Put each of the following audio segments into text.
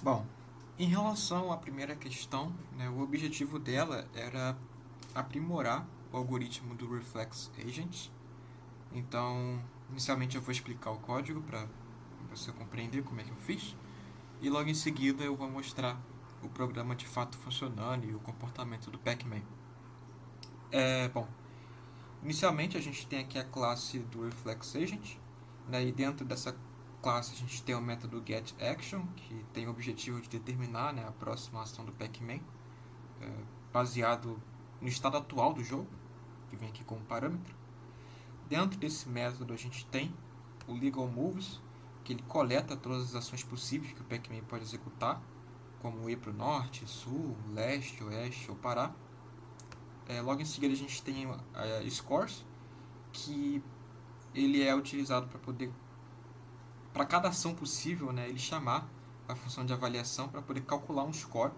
Bom, em relação à primeira questão, né, o objetivo dela era aprimorar o algoritmo do Reflex Agent. Então, inicialmente eu vou explicar o código para você compreender como é que eu fiz, e logo em seguida eu vou mostrar o programa de fato funcionando e o comportamento do Pac-Man. Bom, inicialmente a gente tem aqui a classe do Reflex Agent, né, e dentro dessa classe a gente tem o método getAction, que tem o objetivo de determinar, né, a próxima ação do Pac-Man, baseado no estado atual do jogo, que vem aqui como parâmetro. Dentro desse método a gente tem o Legal Moves, que ele coleta todas as ações possíveis que o Pac-Man pode executar, como ir para o norte, sul, leste, oeste ou parar. Logo em seguida a gente tem Scores, que ele é utilizado para poder, para cada ação possível, né, ele chamar a função de avaliação para poder calcular um score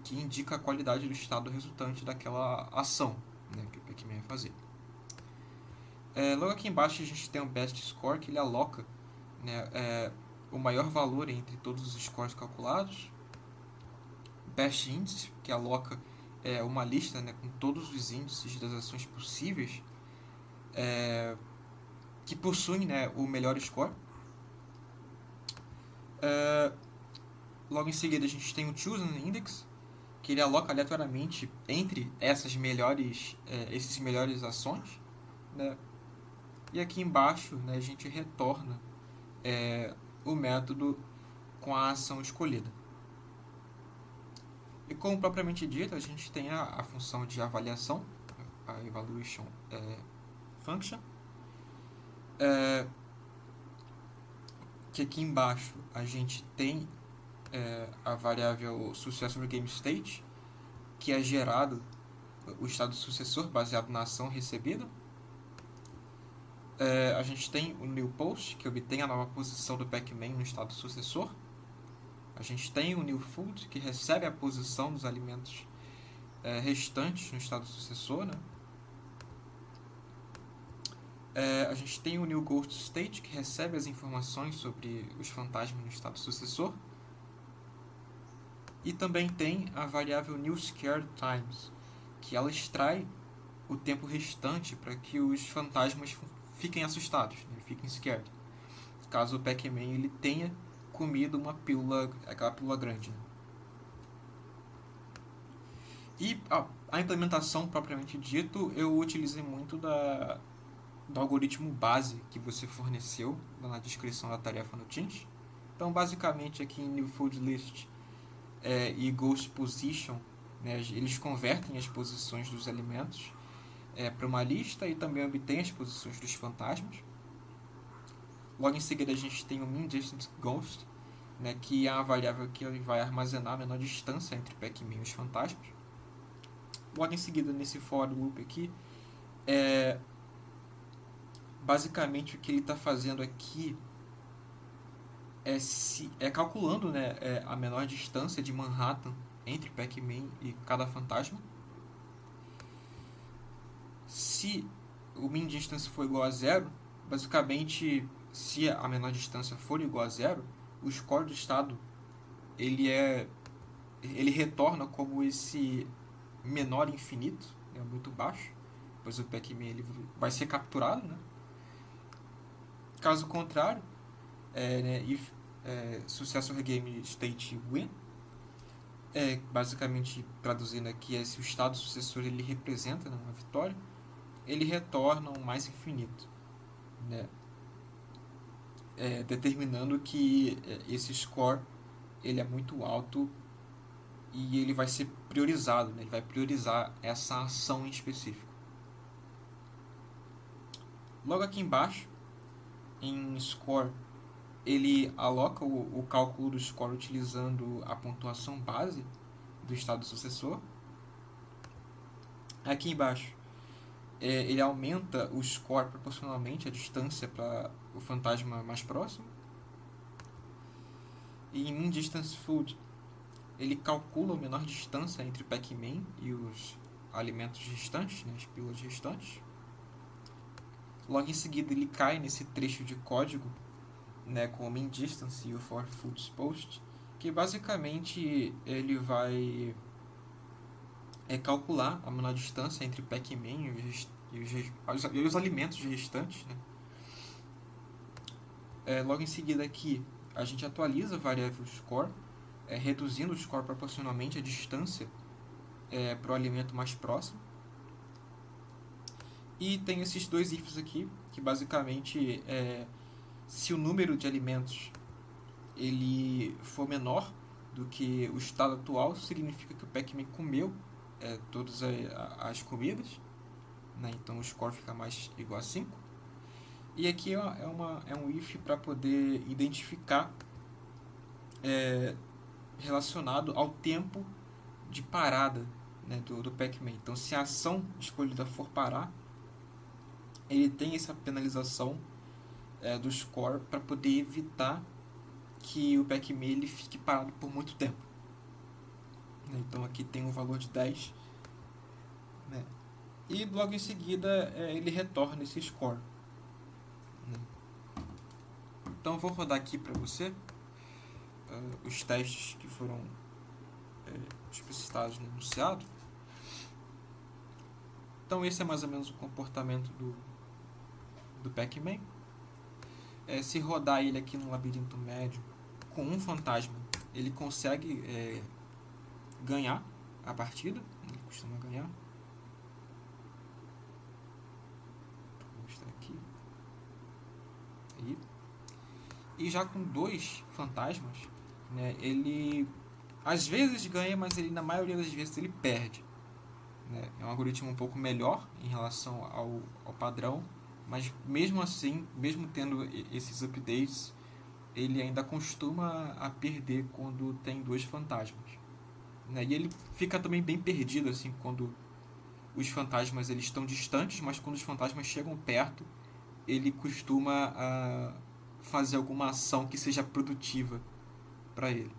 que indica a qualidade do estado resultante daquela ação, né, que o Pac-Man vai fazer. Logo aqui embaixo a gente tem o Best Score, que ele aloca, né, o maior valor entre todos os scores calculados. Best Índice, que aloca uma lista, né, com todos os índices das ações possíveis que possuem, né, o melhor score. Logo em seguida a gente tem o Chosen Index, que ele aloca aleatoriamente entre esses melhores ações, né? E aqui embaixo, né, a gente retorna o método com a ação escolhida. E como propriamente dito, a gente tem a função de avaliação, a evaluation function, que aqui embaixo a gente tem a variável successor game state, que é gerado o estado sucessor baseado na ação recebida. A gente tem o new post, que obtém a nova posição do Pac-Man no estado sucessor. A gente tem o new food, que recebe a posição dos alimentos restantes no estado sucessor, né? A gente tem o new ghost state, que recebe as informações sobre os fantasmas no estado sucessor. E também tem a variável new scared times, que ela extrai o tempo restante para que os fantasmas fiquem assustados, né? Fiquem scared. Caso o Pac-Man ele tenha comido uma pílula, aquela pílula grande. Né? E a implementação propriamente dito, eu utilizei muito do algoritmo base que você forneceu na descrição da tarefa no Teams. Então, basicamente, aqui em New Food List e Ghost Position, né, eles convertem as posições dos alimentos para uma lista e também obtêm as posições dos fantasmas. Logo em seguida, a gente tem o Mean Distance Ghost, né, que é a variável que ele vai armazenar a menor distância entre Pac-Man e os fantasmas. Logo em seguida, nesse for loop aqui, basicamente o que ele está fazendo aqui é calculando, né, a menor distância de Manhattan entre Pac-Man e cada fantasma. Se o mean distance for igual a zero, basicamente, se a menor distância for igual a zero, o score do estado ele retorna como esse menor infinito, né, muito baixo, pois o Pac-Man ele vai ser capturado, né? Caso contrário, né, if successor game state win, basicamente traduzindo aqui, se o estado sucessor ele representa, né, uma vitória, ele retorna um mais infinito, né? Determinando que esse score ele é muito alto e ele vai ser priorizado, né? Ele vai priorizar essa ação em específico. Logo aqui embaixo, em score, ele aloca o cálculo do score utilizando a pontuação base do estado sucessor. Aqui embaixo, ele aumenta o score proporcionalmente à distância para o fantasma mais próximo. E em Mean Distance Food, ele calcula a menor distância entre o Pac-Man e os alimentos restantes, né, as pílulas restantes. Logo em seguida, ele cai nesse trecho de código, né, com o Mean Distance e o For Foods Post, que basicamente ele vai calcular a menor distância entre o Pac-Man e os alimentos restantes, né? Logo em seguida aqui a gente atualiza a variável score, reduzindo o score proporcionalmente à distância para o alimento mais próximo. E tem esses dois ifs aqui, que basicamente se o número de alimentos ele for menor do que o estado atual, significa que o Pac-Man comeu todas as comidas, né? Então o score fica mais igual a 5. E aqui é um if para poder identificar relacionado ao tempo de parada, né, do Pac-Man. Então se a ação escolhida for parar, ele tem essa penalização do score para poder evitar que o Pac-Man ele fique parado por muito tempo. Então aqui tem um valor de 10, né? E logo em seguida ele retorna esse score, né? Então vou rodar aqui para você os testes que foram explicitados no enunciado. Então esse é mais ou menos o comportamento do Pac-Man. Se rodar ele aqui no labirinto médio com um fantasma, ele consegue ganhar a partida. Ele costuma ganhar. Vou mostrar aqui. E já com 2 fantasmas, né, ele às vezes ganha, mas ele na maioria das vezes ele perde, né? É um algoritmo um pouco melhor em relação ao padrão, mas mesmo assim, mesmo tendo esses updates, ele ainda costuma a perder quando tem 2 fantasmas, né? E ele fica também bem perdido assim quando os fantasmas eles estão distantes, mas quando os fantasmas chegam perto, ele costuma fazer alguma ação que seja produtiva para ele.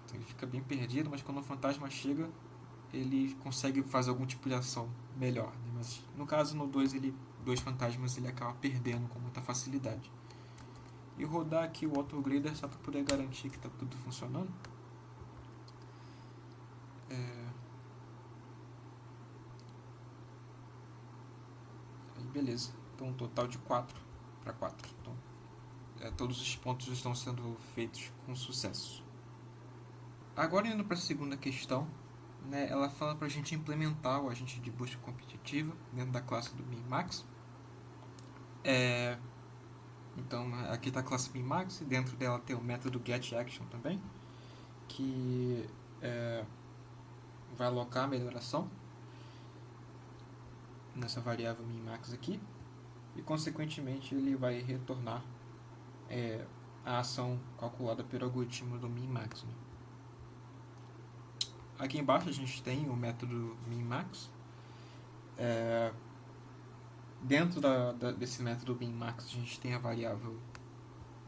Então ele fica bem perdido, mas quando o fantasma chega, ele consegue fazer algum tipo de ação melhor, né? Mas no caso no 2 dois fantasmas ele acaba perdendo com muita facilidade. E rodar aqui o autograder só para poder garantir que está tudo funcionando. Aí beleza. Então um total de 4 para 4. Então todos os pontos estão sendo feitos com sucesso. Agora indo para a segunda questão, né, ela fala para a gente implementar o agente de busca competitiva dentro da classe do Min-Max. Então aqui está a classe Min-Max e dentro dela tem o método getAction também, que vai alocar a melhoração nessa variável Min-Max aqui e consequentemente ele vai retornar a ação calculada pelo algoritmo do Min-Max, né? Aqui embaixo a gente tem o método Min-Max. Dentro desse método Min-Max a gente tem a variável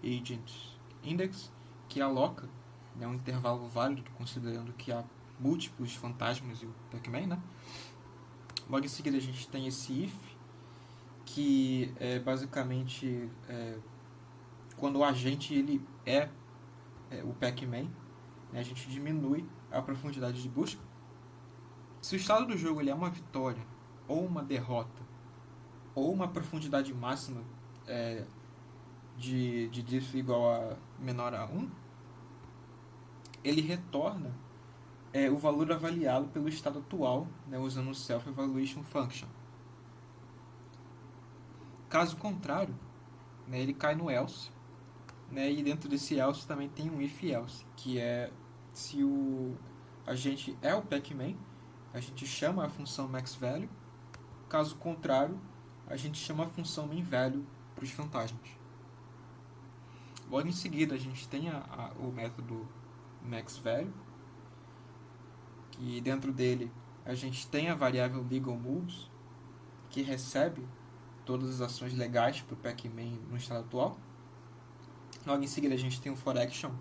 AgentIndex, que aloca, né, um intervalo válido considerando que há múltiplos fantasmas e o Pac-Man, né? Logo em seguida a gente tem esse if, que basicamente quando o agente ele o Pac-Man, né, a gente diminui a profundidade de busca. Se o estado do jogo ele é uma vitória ou uma derrota ou uma profundidade máxima de diff igual a menor a 1, ele retorna o valor avaliado pelo estado atual, né, usando o Self-Evaluation Function. Caso contrário, né, ele cai no else, né, e dentro desse else também tem um if-else, que é se o agente é o Pac-Man, a gente chama a função maxValue. Caso contrário, a gente chama a função minValue para os fantasmas. Logo em seguida, a gente tem o método maxValue, que dentro dele a gente tem a variável legalMoves, que recebe todas as ações legais para o Pac-Man no estado atual. Logo em seguida, a gente tem o forAction,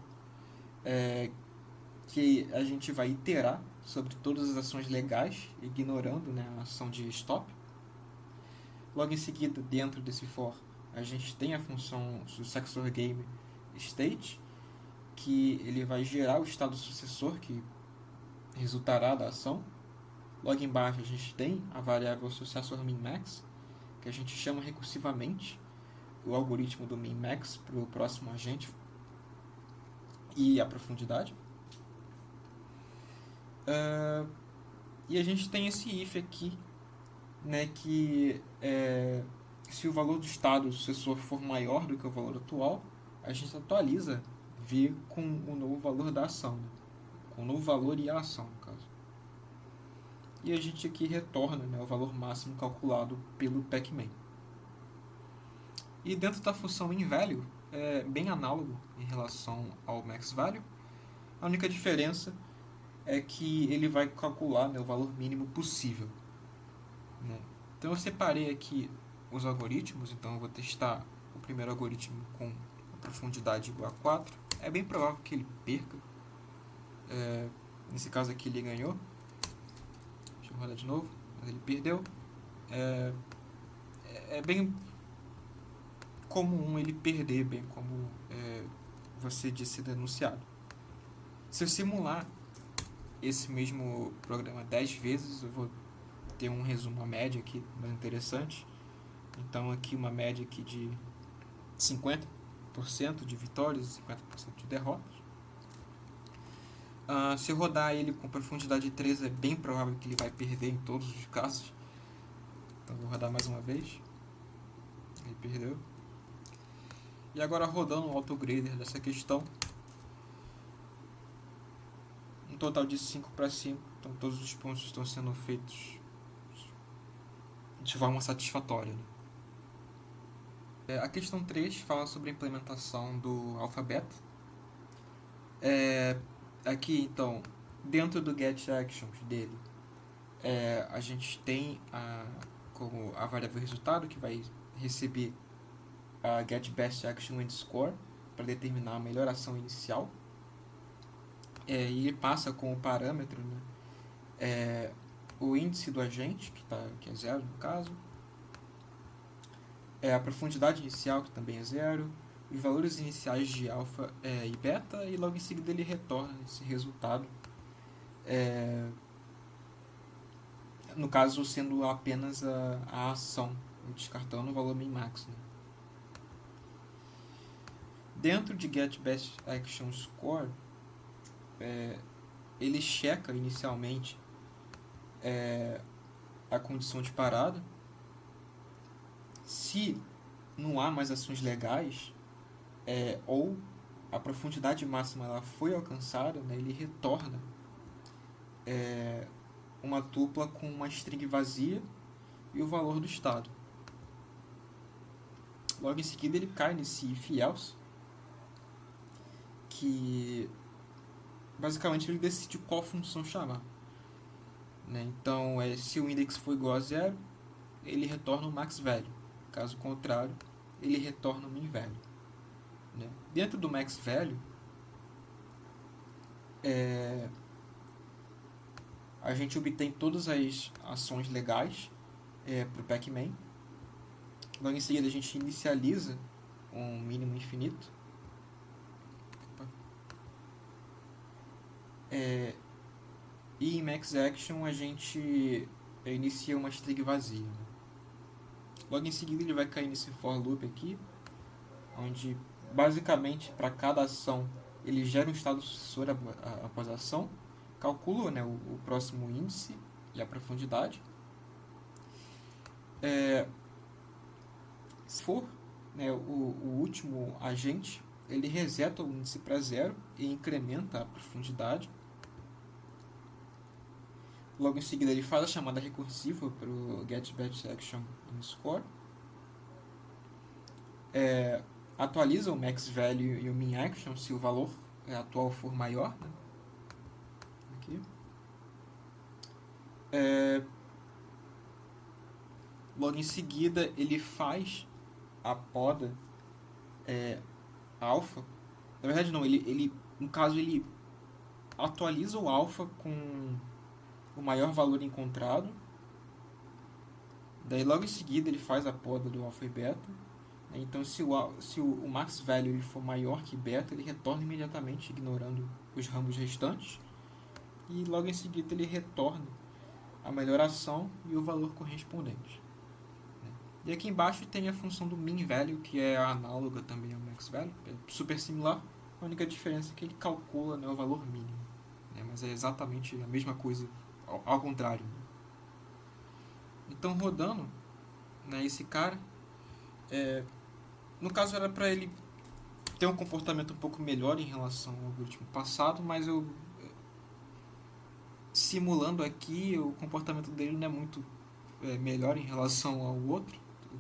que a gente vai iterar sobre todas as ações legais, ignorando, né, a ação de stop. Logo em seguida, dentro desse for, a gente tem a função successorGame, state, que ele vai gerar o estado sucessor que resultará da ação. Logo embaixo a gente tem a variável sucessor min-max, que a gente chama recursivamente o algoritmo do min-max para o próximo agente e a profundidade. E a gente tem esse if aqui, né, que se o valor do estado sucessor for maior do que o valor atual, a gente atualiza V com o novo valor da ação, né? Com o novo valor e a ação, no caso. E a gente aqui retorna, né, o valor máximo calculado pelo pacman. E dentro da função inValue, é bem análogo em relação ao maxValue. A única diferença é que ele vai calcular, né, o valor mínimo possível, né? Então eu separei aqui os algoritmos. Então eu vou testar o primeiro algoritmo com a profundidade igual a 4. É bem provável que ele perca. Nesse caso aqui ele ganhou. Deixa eu rodar de novo. Mas ele perdeu. É bem comum ele perder, bem como você disse denunciado. Se eu simular esse mesmo programa 10 vezes, eu vou ter um resumo, uma média aqui mais interessante. Então aqui uma média aqui de 50% de vitórias e 50% de derrotas. Se eu rodar ele com profundidade 3, é bem provável que ele vai perder em todos os casos. Então vou rodar mais uma vez. Ele perdeu. E agora rodando o autograder dessa questão, um total de 5 para 5. Então todos os pontos estão sendo feitos de forma satisfatória, né? A questão 3 fala sobre a implementação do alfabeto. Aqui, então, dentro do getActions dele, a gente tem como a variável resultado, que vai receber a getBestActionAndScore para determinar a melhor ação inicial. E ele passa como parâmetro, né, o índice do agente, que é 0 no caso, a profundidade inicial, que também é 0, os valores iniciais de alfa e beta, e logo em seguida ele retorna esse resultado, no caso sendo apenas a ação, descartando o valor min-max, né? Dentro de getBestActionScore, ele checa inicialmente a condição de parada. Se não há mais ações legais, ou a profundidade máxima ela foi alcançada, né, ele retorna uma tupla com uma string vazia e o valor do estado. Logo em seguida ele cai nesse if else, que basicamente ele decide qual função chamar, né? Então, se o index for igual a 0, ele retorna o max value. Caso contrário, ele retorna o min value, né? Dentro do max value, a gente obtém todas as ações legais para o pacman. Logo em seguida a gente inicializa um mínimo infinito. E em max action a gente inicia uma string vazia, né? Logo em seguida ele vai cair nesse for loop aqui, onde basicamente para cada ação ele gera um estado sucessor após a ação, calcula, né, o próximo índice e a profundidade. Se for, né, o último agente, ele reseta o índice para 0 e incrementa a profundidade. Logo em seguida ele faz a chamada recursiva para o getBestActionAndScore, atualiza o max value e o min action se o valor atual for maior, né? Aqui. Logo em seguida ele faz a poda alfa. Na verdade não, ele no caso ele atualiza o alfa com o maior valor encontrado. Daí logo em seguida ele faz a poda do alfa e beta Então, se o max value ele for maior que beta, ele retorna imediatamente, ignorando os ramos restantes. E logo em seguida ele retorna a melhor ação e o valor correspondente. E aqui embaixo tem a função do min value, que é análoga também ao max value, é super similar. A única diferença é que ele calcula, né, o valor mínimo, né, mas é exatamente a mesma coisa, ao contrário. Então, rodando, né, esse cara, no caso era para ele ter um comportamento um pouco melhor em relação ao algoritmo passado, mas eu simulando aqui, o comportamento dele não é muito melhor em relação ao outro,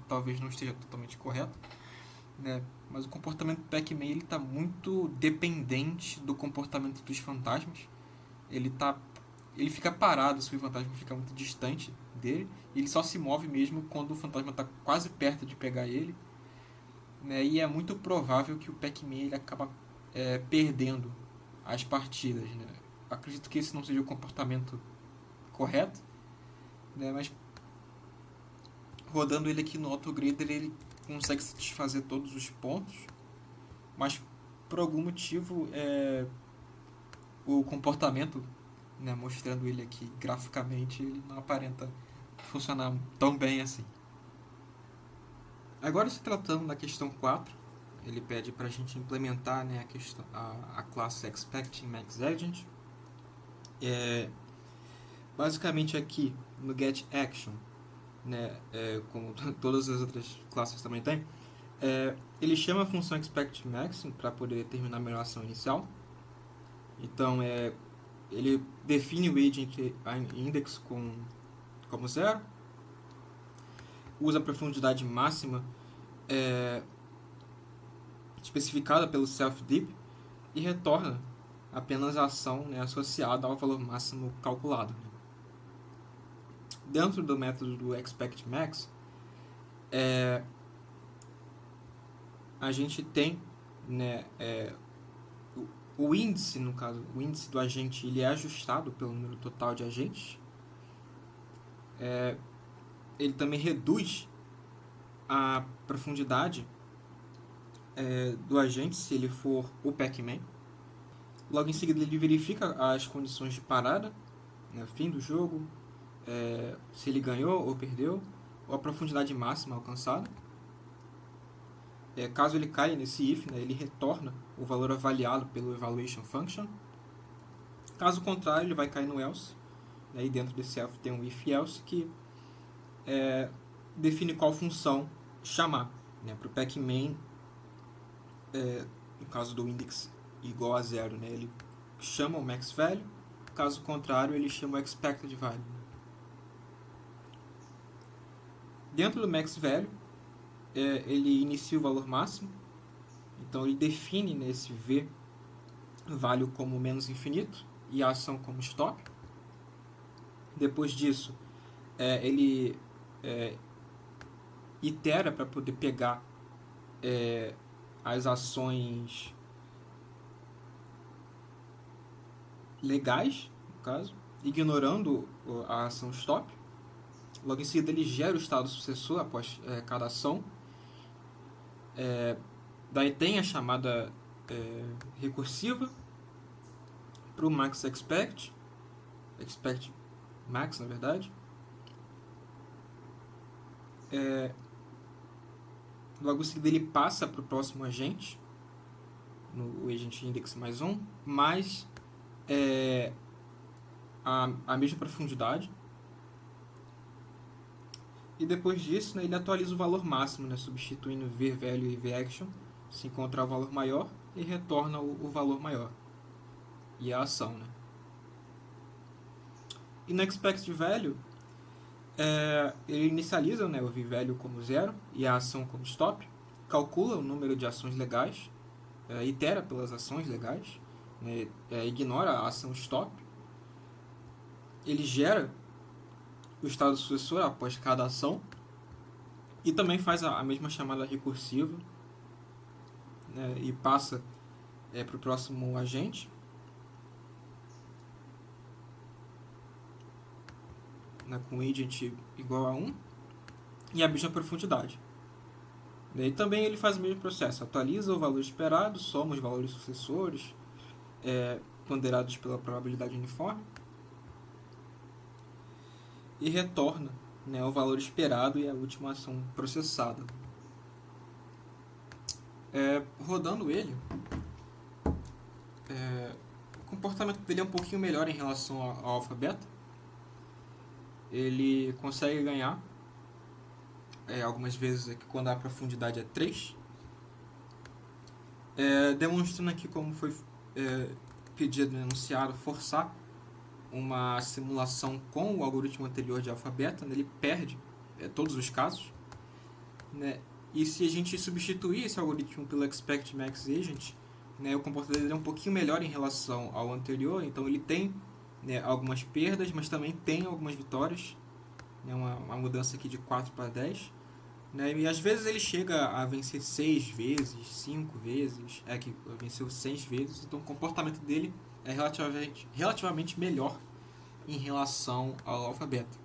talvez não esteja totalmente correto, né? Mas o comportamento do Pac-Man ele está muito dependente do comportamento dos fantasmas. Ele fica parado se o fantasma fica muito distante dele. E ele só se move mesmo quando o fantasma está quase perto de pegar ele, né? E é muito provável que o Pac-Man ele acaba perdendo as partidas, né? Acredito que esse não seja o comportamento correto, né? Mas rodando ele aqui no AutoGrader ele consegue satisfazer todos os pontos, mas por algum motivo o comportamento, né, mostrando ele aqui graficamente, ele não aparenta funcionar tão bem assim. Agora, se tratando da questão 4, ele pede para a gente implementar, né, a classe Expecting Max Agent. Basicamente aqui no getAction, né, como todas as outras classes também tem, ele chama a função expectMax para poder determinar a melhor ação inicial. Então ele define o agent index como 0, usa a profundidade máxima especificada pelo self-deep e retorna apenas a ação, né, associada ao valor máximo calculado. Dentro do método do expectMax, a gente tem, né, o índice, no caso, o índice do agente, ele é ajustado pelo número total de agentes. Ele também reduz a profundidade do agente se ele for o Pac-Man. Logo em seguida ele verifica as condições de parada, né, fim do jogo, se ele ganhou ou perdeu, ou a profundidade máxima alcançada. Caso ele caia nesse if, né, ele retorna o valor avaliado pelo evaluation function. Caso contrário, ele vai cair no else, né, e dentro desse else tem um if else que define qual função chamar, né, para o Pac-Man. No caso do index igual a 0, né, ele chama o max value, caso contrário ele chama o expected value. Dentro do max value ele inicia o valor máximo, então ele define nesse v value como menos infinito e a ação como stop. Depois disso ele itera para poder pegar as ações legais, no caso, ignorando a ação stop. Logo em seguida ele gera o estado sucessor após cada ação. Daí tem a chamada recursiva para o max expect max, na verdade. Logo em seguida ele passa para o próximo agente, no agent index mais 1, mais a mesma profundidade. E depois disso, né, ele atualiza o valor máximo, né, substituindo vValue e vAction, se encontrar o valor maior, e retorna o valor maior e a ação. Né? E no expected value, ele inicializa, né, o vValue como 0 e a ação como stop, calcula o número de ações legais, itera pelas ações legais, né, ignora a ação stop, ele gera o estado sucessor após cada ação e também faz a mesma chamada recursiva, né, e passa para o próximo agente, né, com agent igual a 1 e a mesma profundidade. E também ele faz o mesmo processo, atualiza o valor esperado, soma os valores sucessores, ponderados pela probabilidade uniforme, e retorna, né, o valor esperado e a última ação processada. Rodando ele, o comportamento dele é um pouquinho melhor em relação ao alfa-beta. Ele consegue ganhar algumas vezes aqui quando a profundidade é 3, demonstrando aqui como foi pedido no enunciado forçar uma simulação com o algoritmo anterior de alfa-beta, né, ele perde todos os casos, né, e se a gente substituir esse algoritmo pelo Expect Max Agent, né, o comportamento dele é um pouquinho melhor em relação ao anterior, então ele tem, né, algumas perdas, mas também tem algumas vitórias, né, uma mudança aqui de 4 para 10, né, e às vezes ele chega a vencer 6 vezes, 5 vezes, que venceu 6 vezes, então o comportamento dele é relativamente melhor em relação ao alfa-beta.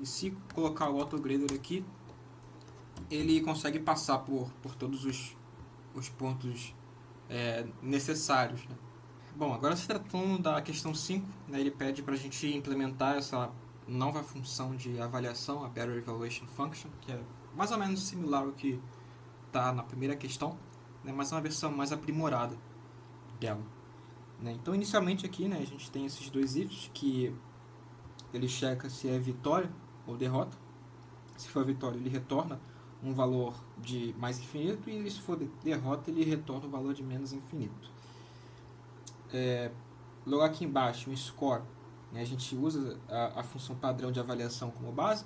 E se colocar o autograder aqui, ele consegue passar por todos os pontos necessários, né? Bom, agora se tratando da questão 5, né, ele pede para a gente implementar essa nova função de avaliação, a Better Evaluation Function, que é mais ou menos similar ao que está na primeira questão, né, mas é uma versão mais aprimorada dela. Né? Então, inicialmente aqui, né, a gente tem esses dois ifs que ele checa se é vitória ou derrota. Se for vitória, ele retorna um valor de mais infinito, e se for derrota, ele retorna o valor de menos infinito. Logo aqui embaixo, um score, né, a gente usa a função padrão de avaliação como base.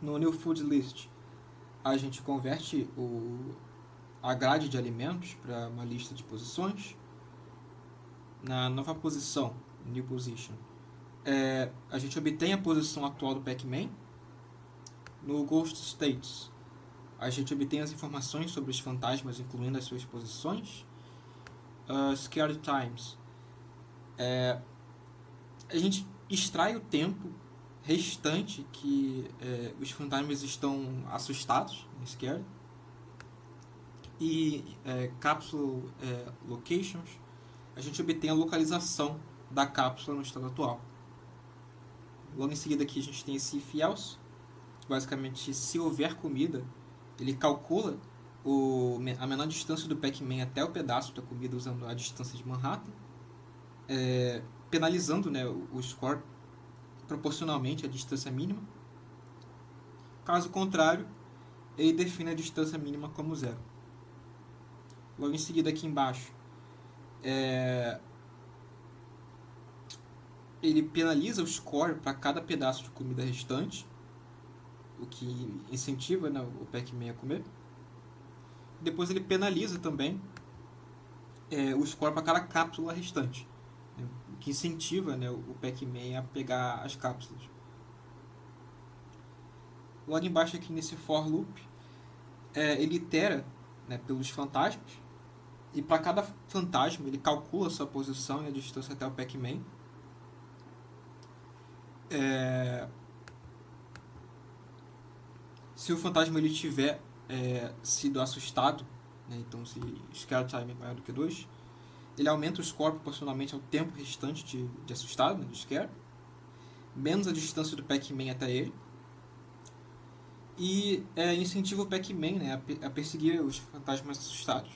No New Food List, a gente converte a grade de alimentos para uma lista de posições. Na nova posição, New Position, a gente obtém a posição atual do Pac-Man. No Ghost States, a gente obtém as informações sobre os fantasmas, incluindo as suas posições. Scared Times, a gente extrai o tempo restante que os fantasmas estão assustados, scared. E Capsule Locations, a gente obtém a localização da cápsula no estado atual. Logo em seguida aqui a gente tem esse if else. Basicamente, se houver comida, ele calcula a menor distância do Pac-Man até o pedaço da comida usando a distância de Manhattan, penalizando, né, o score proporcionalmente à distância mínima. Caso contrário, ele define a distância mínima como zero. Logo em seguida aqui embaixo, ele penaliza o score para cada pedaço de comida restante, o que incentiva, né, o Pac-Man a comer. Depois ele penaliza também o score para cada cápsula restante, né, o que incentiva, né, o Pac-Man a pegar as cápsulas. Logo embaixo aqui nesse for loop, ele itera, né, pelos fantasmas, e para cada fantasma ele calcula a sua posição e a distância até o Pac-Man. Se o fantasma ele tiver sido assustado, né, então se scale time é maior do que 2, ele aumenta o score proporcionalmente ao tempo restante de assustado, né, de scare, menos a distância do Pac-Man até ele, e incentiva o Pac-Man, né, a perseguir os fantasmas assustados.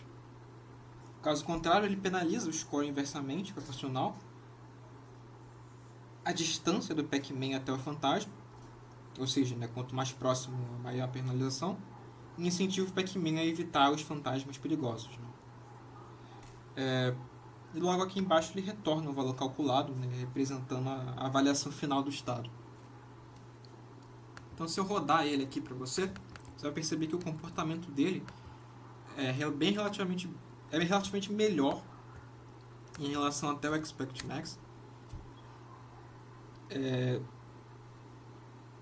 Caso contrário, ele penaliza o score inversamente proporcional à distância do Pac-Man até o fantasma, ou seja, né, quanto mais próximo, maior a penalização, e incentiva o Pac-Man a evitar os fantasmas perigosos. Né? E logo aqui embaixo ele retorna o valor calculado, né, representando a avaliação final do estado. Então, se eu rodar ele aqui para você vai perceber que o comportamento dele é relativamente melhor em relação até o Expect Max.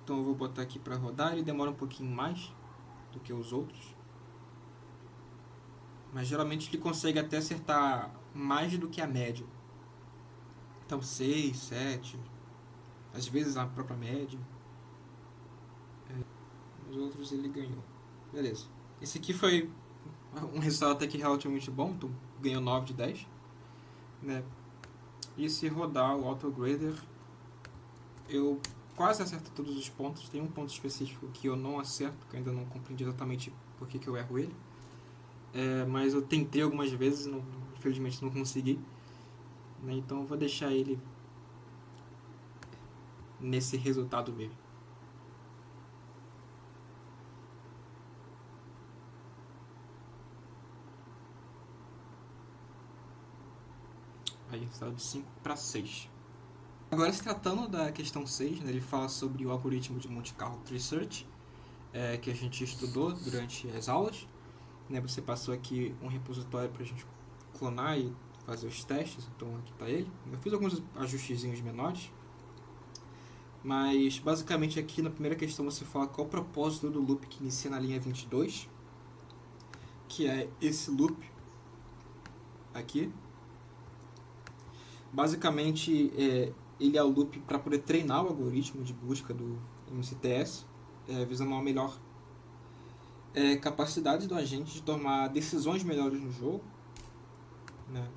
Então eu vou botar aqui para rodar, ele demora um pouquinho mais do que os outros, mas geralmente ele consegue até acertar mais do que a média. Então 6, 7, às vezes a própria média. Os outros ele ganhou. Beleza. Esse aqui foi um resultado até que relativamente bom, então ganhou 9 de 10. Né? E se rodar o AutoGrader, eu quase acerto todos os pontos. Tem um ponto específico que eu não acerto, que eu ainda não compreendi exatamente por que eu erro ele. Mas eu tentei algumas vezes, infelizmente não consegui. Né? Então eu vou deixar ele nesse resultado mesmo. Aí, resultado de 5 para 6. Agora, se tratando da questão 6, né, ele fala sobre o algoritmo de Monte Carlo Tree Search, que a gente estudou durante as aulas. Né, você passou aqui um repositório para a gente clonar e fazer os testes, então aqui está ele. Eu fiz alguns ajustezinhos menores, mas basicamente aqui na primeira questão você fala qual o propósito do loop que inicia na linha 22, que é esse loop aqui. Basicamente, ele é o loop para poder treinar o algoritmo de busca do MCTS, visando uma melhor capacidade do agente de tomar decisões melhores no jogo. Né?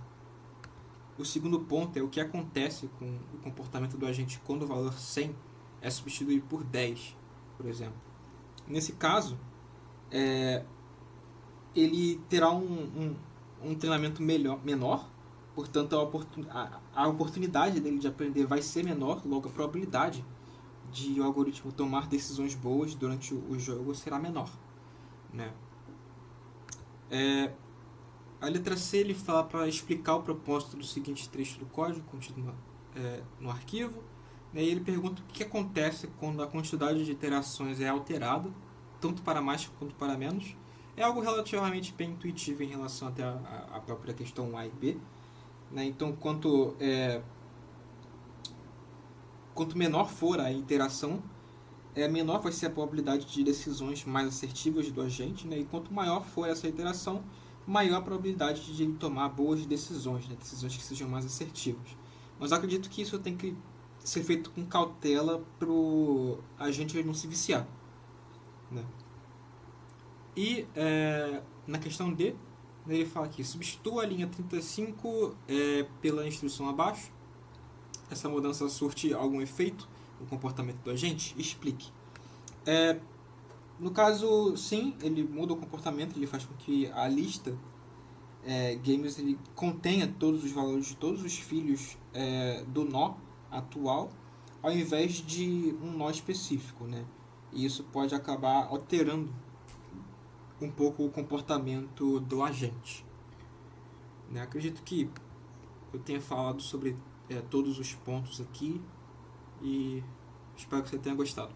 O segundo ponto é o que acontece com o comportamento do agente quando o valor 100 é substituído por 10, por exemplo. Nesse caso, ele terá um treinamento menor, portanto a oportunidade dele de aprender vai ser menor, logo a probabilidade de o algoritmo tomar decisões boas durante o jogo será menor. Né? A letra C ele fala para explicar o propósito do seguinte trecho do código contido no arquivo. Né? E ele pergunta o que acontece quando a quantidade de iterações é alterada, tanto para mais quanto para menos. É algo relativamente bem intuitivo em relação até à própria questão A e B. Né? Então, quanto menor for a interação, menor vai ser a probabilidade de decisões mais assertivas do agente, né? E quanto maior for essa interação, maior a probabilidade de ele tomar boas decisões, né? Decisões que sejam mais assertivas. Mas eu acredito que isso tem que ser feito com cautela para o agente não se viciar. Né? E na questão D, ele fala aqui, substitua a linha 35 pela instrução abaixo. Essa mudança surte algum efeito no comportamento do agente? Explique. No caso, sim, ele muda o comportamento, ele faz com que a lista games ele contenha todos os valores de todos os filhos do nó atual, ao invés de um nó específico. Né? E isso pode acabar alterando um pouco o comportamento do agente. Né? Acredito que eu tenha falado sobre todos os pontos aqui e espero que você tenha gostado.